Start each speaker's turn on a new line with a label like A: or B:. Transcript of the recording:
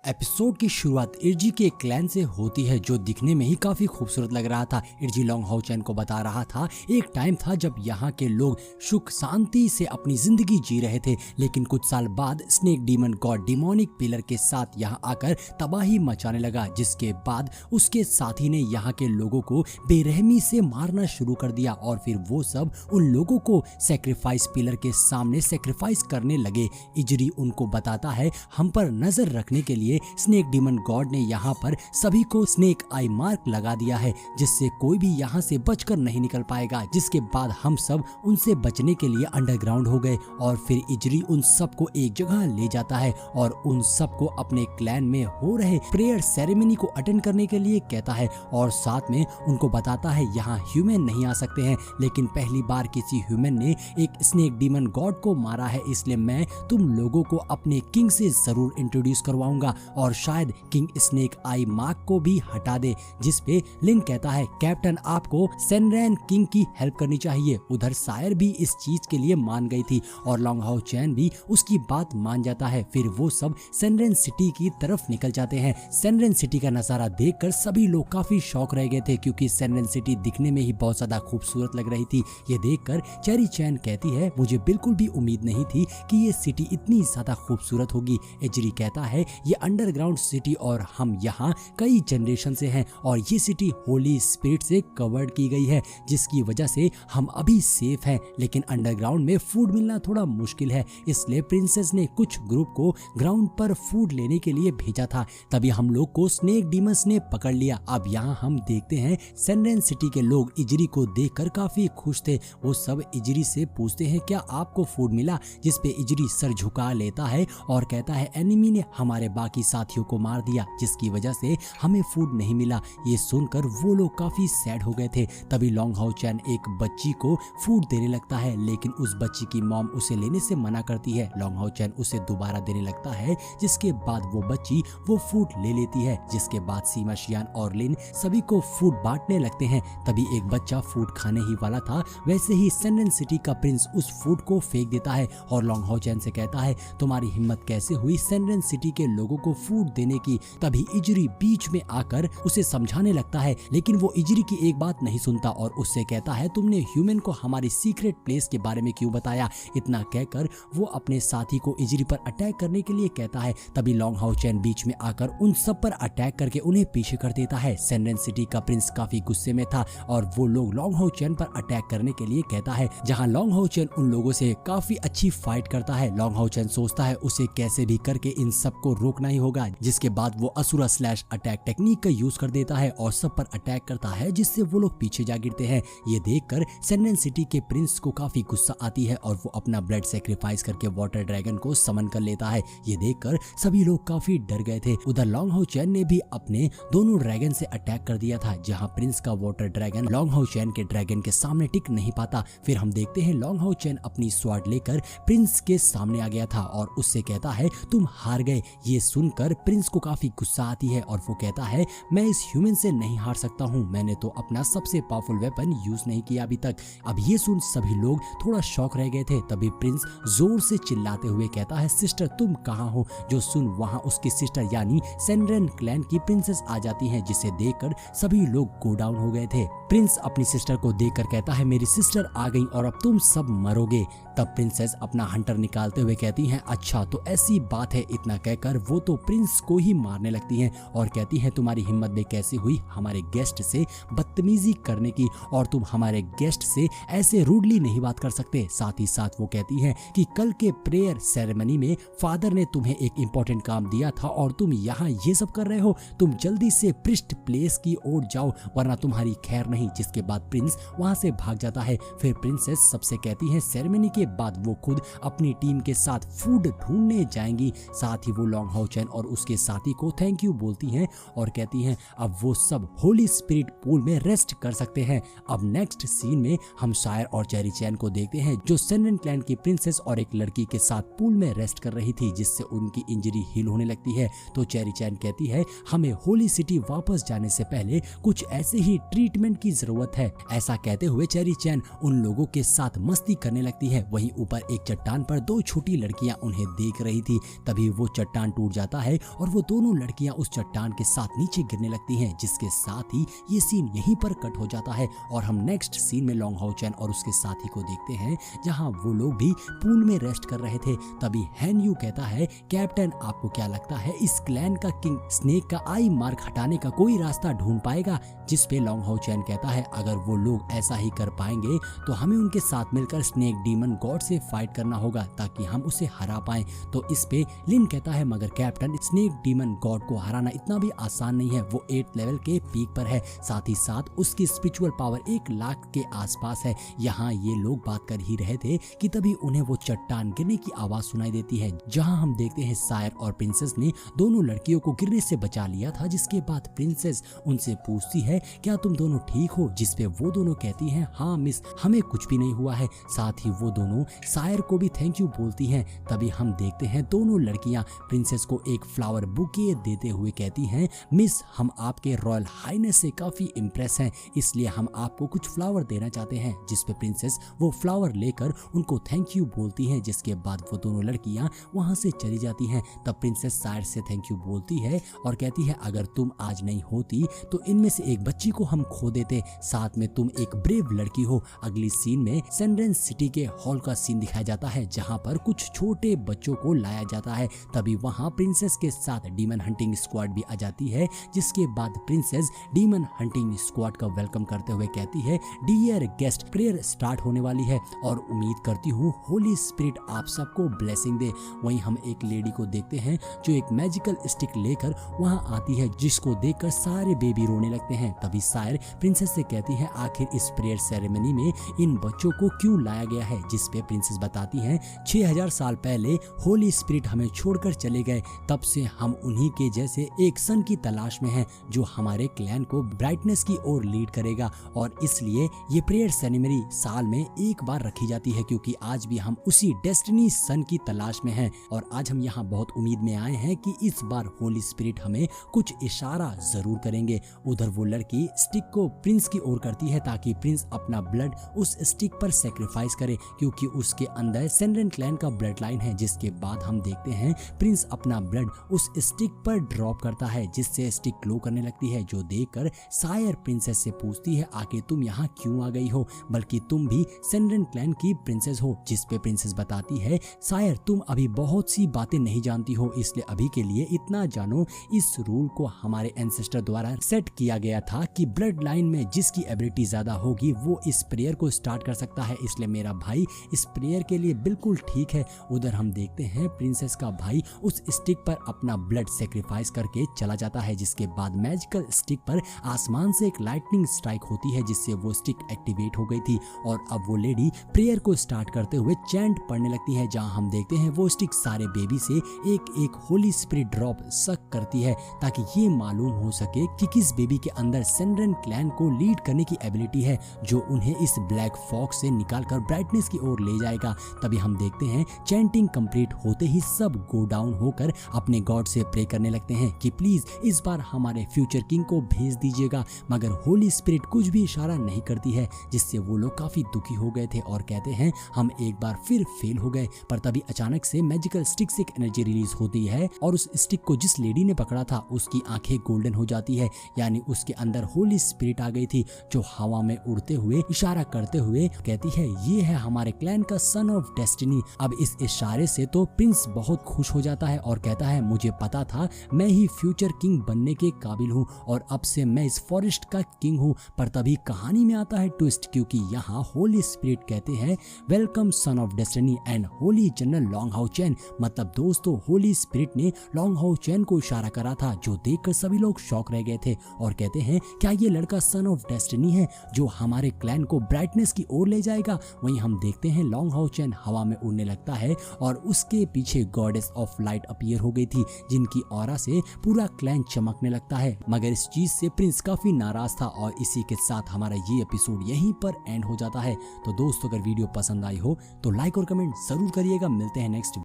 A: Episode की शुरुआत इर्जी के क्लैन से होती है जो दिखने में ही काफी खूबसूरत लग रहा था। इर्जी लॉन्ग हाउ चैन को बता रहा था एक टाइम था जब यहाँ के लोग सुख शांति से अपनी जिंदगी जी रहे थे, लेकिन कुछ साल बाद snake demon God demonic pillar के साथ यहाँ आकर तबाही मचाने लगा, जिसके बाद उसके साथी ने यहाँ के लोगों को बेरहमी से मारना शुरू कर दिया और फिर वो सब उन लोगों को सैक्रिफाइस पिलर के सामने सैक्रिफाइस करने लगे। इजरी उनको बताता है हम पर नजर रखने के लिए स्नेक डीमन गॉड ने यहाँ पर सभी को स्नेक आई मार्क लगा दिया है, जिससे कोई भी यहाँ से बचकर नहीं निकल पाएगा। जिसके बाद हम सब उनसे बचने के लिए अंडरग्राउंड हो गए और फिर इजरी उन सबको एक जगह ले जाता है और उन सबको अपने क्लैन में हो रहे प्रेयर सेरेमनी को अटेंड करने के लिए कहता है और साथ में उनको बताता है यहाँ ह्यूमन नहीं आ सकते हैं, लेकिन पहली बार किसी ह्यूमन ने एक स्नेक डीमन गॉड को मारा है, इसलिए मैं तुम लोगों को अपने किंग से जरूर इंट्रोड्यूस करवाऊंगा और शायद किंग स्नेक आई मार्क को भी हटा दे। जिस पे लिन कहता है कैप्टन आपको सेनरेन किंग की हेल्प करनी चाहिए। उधर सायर भी इस चीज के लिए मान गई थी और लॉन्ग हाउ चैन भी उसकी बात मान जाता है। फिर वो सब सेनरेन सिटी की तरफ निकल जाते हैं। सेनरेन सिटी का नजारा देखकर सभी लोग काफी शौक रह गए थे क्योंकि सेनरेन सिटी दिखने में ही बहुत ज्यादा खूबसूरत लग रही थी। ये देखकर चेरी चैन कहती है मुझे बिल्कुल भी उम्मीद नहीं थी कि ये सिटी इतनी ज्यादा खूबसूरत होगी। एजरी कहता है ये अंडरग्राउंड सिटी और हम यहाँ कई जनरेशन से हैं और ये सिटी होली स्पिरिट से कवर्ड की गई है, जिसकी वजह से हम अभी सेफ हैं, लेकिन अंडरग्राउंड में फूड मिलना थोड़ा मुश्किल है। इसलिए प्रिंसेस ने कुछ ग्रुप को ग्राउंड पर फूड लेने के लिए भेजा था। तभी हम लोग को स्नेक डीमंस ने पकड़ लिया। अब यहाँ हम देखते हैं सेनरेन सिटी के लोग इजरी को देखकर काफी खुश थे। वो सब इजरी से पूछते हैं क्या आपको फूड मिला, जिसपे इजरी सर झुका लेता है और कहता है एनिमी ने हमारे बाकी साथियों को मार दिया, जिसकी वजह से हमें फूड नहीं मिला। ये सुनकर वो लोग काफी सैड हो गए थे। तभी लॉन्ग हाउ चैन एक बच्ची को फूड देने लगता है, लेकिन उस बच्ची की मॉम उसे लेने से मना करती है। लॉन्ग हाउ चैन उसे दोबारा देने लगता है, जिसके बाद वो बच्ची वो फूड ले लेती है। जिसके बाद सीमा शियान और लिन सभी को फूड बांटने लगते हैं। तभी एक बच्चा फूड खाने ही वाला था, वैसे ही सेनरेन सिटी का प्रिंस उस फूड को फेंक देता है और लॉन्ग हाउ चैन से कहता है तुम्हारी हिम्मत कैसे हुई सेनरेन सिटी के लोगों को फूड देने की। तभी इजरी बीच में आकर उसे समझाने लगता है, लेकिन वो इजरी की एक बात नहीं सुनता और उससे कहता है तुमने ह्यूमन को हमारी सीक्रेट प्लेस के बारे में क्यों बताया। इतना कहकर वो अपने साथी को इजरी पर अटैक करने के लिए कहता है। तभी लॉन्ग हाउ चैन बीच में आकर उन सब पर अटैक करके उन्हें पीछे कर देता है। सेनरेन सिटी का प्रिंस काफी गुस्से में था और वो लोग लॉन्ग हाउ चैन पर अटैक करने के लिए कहता है, जहाँ लॉन्ग हाउ चैन उन लोगों से काफी अच्छी फाइट करता है। लॉन्ग हाउ चैन सोचता है उसे कैसे भी करके इन सबको रोकना ही होगा। जिसके बाद वो असुरा स्लैश अटैक टेक्निक का यूज कर देता है और सब पर अटैक करता है, जिससे वो लोग पीछे जा गिरते हैं। ये देखकर सेनरेन सिटी के प्रिंस को काफी गुस्सा आती है और वो अपना ब्लड सेक्रीफाइस करके वाटर ड्रैगन को समन कर लेता है। ये देखकर सभी लोग काफी डर गए थे। उधर लॉन्ग हाउ चैन ने भी अपने दोनों ड्रैगन से अटैक कर दिया था, जहाँ प्रिंस का वाटर ड्रैगन लॉन्ग हाउ चैन के ड्रैगन के सामने टिक नहीं पाता। फिर हम देखते हैं लॉन्ग हाउ चैन अपनी स्वॉर्ड लेकर प्रिंस के सामने आ गया था और उससे कहता है तुम हार गए। ये सुनकर प्रिंस को काफी गुस्सा आती है और वो कहता है मैं इस ह्यूमन से नहीं हार सकता हूँ, मैंने तो अपना सबसे पावरफुल वेपन यूज नहीं किया अभी तक। अब ये सुन सभी लोग थोड़ा शॉक रह गए थे। तभी प्रिंस जोर से चिल्लाते हुए कहता है सिस्टर तुम कहाँ हो। जो सुन वहाँ उसकी सिस्टर यानी सेनरेन क्लैन की प्रिंसेस आ जाती हैं, जिसे देखकर सभी लोग गो डाउन हो गए थे। प्रिंस अपनी सिस्टर को देखकर कहता है मेरी सिस्टर आ गई और अब तुम सब मरोगे। तब प्रिंसेस अपना हंटर निकालते हुए कहती हैं अच्छा तो ऐसी बात है। इतना कहकर वो तो प्रिंस को ही मारने लगती हैं और कहती हैं तुम्हारी हिम्मत भी कैसे हुई हमारे गेस्ट से बदतमीजी करने की, और तुम हमारे गेस्ट से ऐसे रूडली नहीं बात कर सकते। साथ ही साथ वो कहती हैं कि कल के प्रेयर सेरेमनी में फादर ने तुम्हें एक इम्पोर्टेंट काम दिया था और तुम यहाँ ये सब कर रहे हो। तुम जल्दी से पृष्ठ प्लेस की ओर जाओ वरना तुम्हारी खैर नहीं। जिसके बाद प्रिंस वहां से भाग जाता है। फिर प्रिंसेस सबसे कहती हैं सेरेमनी के बाद वो खुद अपनी टीम के साथ फूड ढूंढने जाएंगी। साथ ही वो लॉन्ग हाउ चैन और उसके साथी को थैंक यू बोलती हैं और कहती हैं अब वो सब होली स्पिरिट पूल में रेस्ट कर सकते हैं। अब नेक्स्ट सीन में हम शायर और चेरी चैन को देखते हैं जो सेनरेन क्लैन की प्रिंसेस और एक लड़की के साथ पूल में रेस्ट कर रही थी, जिससे उनकी इंजरी हील होने लगती है। तो चेरी चैन कहती है हमें होली सिटी वापस जाने से पहले कुछ ऐसे ही ट्रीटमेंट की जरूरत है। ऐसा कहते हुए चेरी चैन उन लोगों के साथ मस्ती करने लगती है। वहीं ऊपर एक चट्टान पर दो छोटी लड़कियां उन्हें देख रही थी। तभी वो चट्टान टूट जाता जाता है और वो दोनों लड़कियां उस चट्टान के साथ नीचे गिरने लगती हैं, जिसके साथ ही ये सीन यहीं पर कट हो जाता है और हम नेक्स्ट सीन में लॉन्ग हाउ चैन और उसके साथी को देखते हैं जहां वो लोग भी पूल में रेस्ट कर रहे थे। तभी हैन यू कहता है, कैप्टन आपको क्या लगता है इस क्लैन का किंग स्नेक का आई मार्क हटाने का कोई रास्ता ढूंढ पाएगा? जिस पे लॉन्ग हाउ चैन कहता है, अगर वो लोग ऐसा ही कर पाएंगे तो हमें उनके साथ मिलकर स्नेक डीमन गॉड से फाइट करना होगा ताकि हम उसे हरा पाएं। तो इस पे लिन कहता है, मगर कैप्टन स्नेक डीमन गॉड को हराना इतना भी आसान नहीं है, वो 8th लेवल के पीक पर है, साथ ही साथ उसकी स्पिरिचुअल पावर 1 लाख के आसपास है। यहाँ ये लोग बात कर ही रहे थे कि तभी उन्हें वो चट्टान गिरने की आवाज सुनाई देती है, जहाँ हम देखते हैं सायर और प्रिंसेस ने दोनों लड़कियों को गिरने से बचा लिया था। जिसके बाद प्रिंसेस उनसे पूछती है, क्या तुम दोनों ठीक हो? जिसपे वो दोनों कहती हैं, हाँ मिस, हमें कुछ भी नहीं हुआ है। साथ ही वो दोनों सायर को भी थैंक यू बोलती हैं। तभी हम देखते हैं दोनों लड़कियां प्रिंसेस को एक फ्लावर बुके देते हुए कहती हैं, मिस हम आपके रॉयल हाइनेस से काफी इम्प्रेस हैं, इसलिए हम आपको कुछ फ्लावर देना चाहते हैं। जिसपे प्रिंसेस वो फ्लावर लेकर उनको थैंक यू बोलती हैं। जिसके बाद वो दोनों लड़कियां वहां से चली जाती हैं। तब प्रिंसेस सायर से थैंक यू बोलती है और कहती है, अगर तुम आज नहीं होती तो इनमें से एक बच्ची को हम खो देते, साथ में तुम एक ब्रेव लड़की हो। अगली सीन में सेंड्रेन सिटी के हॉल का सीन दिखाया जाता है, जहां पर कुछ छोटे बच्चों को लाया जाता है। तभी वहां प्रिंसेस के साथ डीमन हंटिंग स्क्वाड भी आ जाती है। जिसके बाद प्रिंसेस डीमन हंटिंग स्क्वाड का वेलकम करते हुए कहती है, डियर गेस्ट, प्रेयर स्टार्ट होने वाली है और उम्मीद करती हूँ होली स्पिरिट आप सबको ब्लेसिंग दे। वहीं हम एक लेडी को देखते हैं जो एक मैजिकल स्टिक लेकर वहां आती है, जिसको देखकर सारे बेबी रोने लगते हैं। तभी सायर प्रिंसेस से कहती है, आखिर इस प्रेयर सेरेमनी में इन बच्चों को क्यों लाया गया है? जिसपे प्रिंसेस बताती हैं, 6000 साल पहले होली स्पिरिट हमें छोड़कर चले गए, तब से हम उन्हीं के जैसे एक सन की तलाश में हैं जो हमारे क्लैन को ब्राइटनेस की ओर लीड करेगा, और इसलिए ये प्रेयर सेरेमनी साल में एक बार रखी जाती है, क्योंकि आज भी हम उसी डेस्टिनी सन की तलाश में हैं। और आज हम यहाँ बहुत उम्मीद में आए हैं कि इस बार होली स्पिरिट हमें कुछ इशारा जरूर करेंगे। उधर वो लड़की स्टिक को प्रिंस की ओर करती है ताकि प्रिंस अपना ब्लड उस स्टिक पर सेक्रीफाइस करे, क्योंकि उसके अंदर सेंड्रेन क्लैन का ब्लड लाइन है। जिसके बाद हम देखते हैं प्रिंस अपना ब्लड उस स्टिक पर ड्रॉप करता है, जिससे स्टिक ग्लो करने लगती है। जो देखकर सायर प्रिंसेस से पूछती है, आखिर तुम यहाँ क्यों आ गई हो, बल्कि तुम भी सेंड्रेन क्लैन की प्रिंसेस हो? जिसपे प्रिंसेस बताती है, सायर तुम अभी बहुत सी बातें नहीं जानती हो, इसलिए अभी के लिए इतना जानो, इस रूल को हमारे एंसेस्टर द्वारा सेट किया गया था कि ब्लड लाइन में जिसकी एबिलिटी ज्यादा होगी वो इस प्रेयर को स्टार्ट कर सकता है, इसलिए मेरा भाई इस प्रेयर के लिए बिल्कुल ठीक है। उधर हम देखते हैं प्रिंसेस का भाई उस स्टिक पर अपना ब्लड सेक्रीफाइस करके चला जाता है। जिसके बाद मैजिकल स्टिक पर आसमान से एक लाइटनिंग स्ट्राइक होती है, जिससे वो स्टिक एक्टिवेट हो गई थी और अब वो लेडी प्रेयर को स्टार्ट करते हुए चैंट पढ़ने लगती है, जहां हम देखते हैं वो स्टिक सारे बेबी से एक एक होली स्पिरिट ड्रॉप सक करती है, ताकि ये मालूम हो सके कि किस बेबी के अंदर सेंड्रेन क्लैन को लीड करने की एबिलिटी है, जो उन्हें इस ब्लैक फॉक्स से निकालकर ब्राइटनेस की ओर ले जाएगा। तभी हम देखते हैं चैंटिंग कंप्लीट होते ही सब गो डाउन होकर अपने गॉड से प्रे करने लगते हैं कि प्लीज इस बार हमारे फ्यूचर किंग को भेज दीजिएगा। मगर होली स्पिरिट कुछ भी इशारा नहीं करती है, जिससे वो लोग काफी दुखी हो गए थे और कहते हैं हम एक बार फिर फेल हो गए। पर तभी अचानक से मैजिकल स्टिक से एक एनर्जी रिलीज होती है और उस स्टिक को जिस लेडी ने पकड़ा था उसकी आंखें गोल्डन हो जाती है, यानी उसके अंदर होली स्पिरिट आ गई थी, जो हवा में उड़ते हुए इशारा करते हुए कहती है, ये है हमारे क्लैन का सन ऑफ डेस्टिनी। अब इस इशारे से तो प्रिंस बहुत खुश हो जाता है और कहता है, मुझे पता था मैं ही फ्यूचर किंग बनने के काबिल हूँ और अब से मैं इस फॉरेस्ट का किंग हूँ। पर तभी कहानी में आता है ट्विस्ट, क्योंकि यहाँ होली स्पिरिट कहते हैं, welcome son of destiny and holy general Long How Chan. मतलब दोस्तों होली स्पिरिट ने लॉन्ग हाउ चैन को इशारा करा था, जो देखकर सभी लोग शॉक रह गए थे और कहते हैं, क्या ये लड़का सन ऑफ डेस्टिनी है जो हमारे क्लैन को ब्राइटनेस की ओर ले जाएगा? वहीं हम देखते हैं लॉन्ग हाउ चैन हवा में उड़ने लगता है और उसके पीछे गॉडेस ऑफ लाइट अपीयर हो गई थी, जिनकी ऑरा से पूरा क्लैन चमकने लगता है। मगर इस चीज से प्रिंस काफी नाराज था और इसी के साथ हमारा ये एपिसोड यहीं पर एंड हो जाता है। तो दोस्तों अगर वीडियो पसंद आई हो तो लाइक और कमेंट जरूर करिएगा। मिलते हैं नेक्स्ट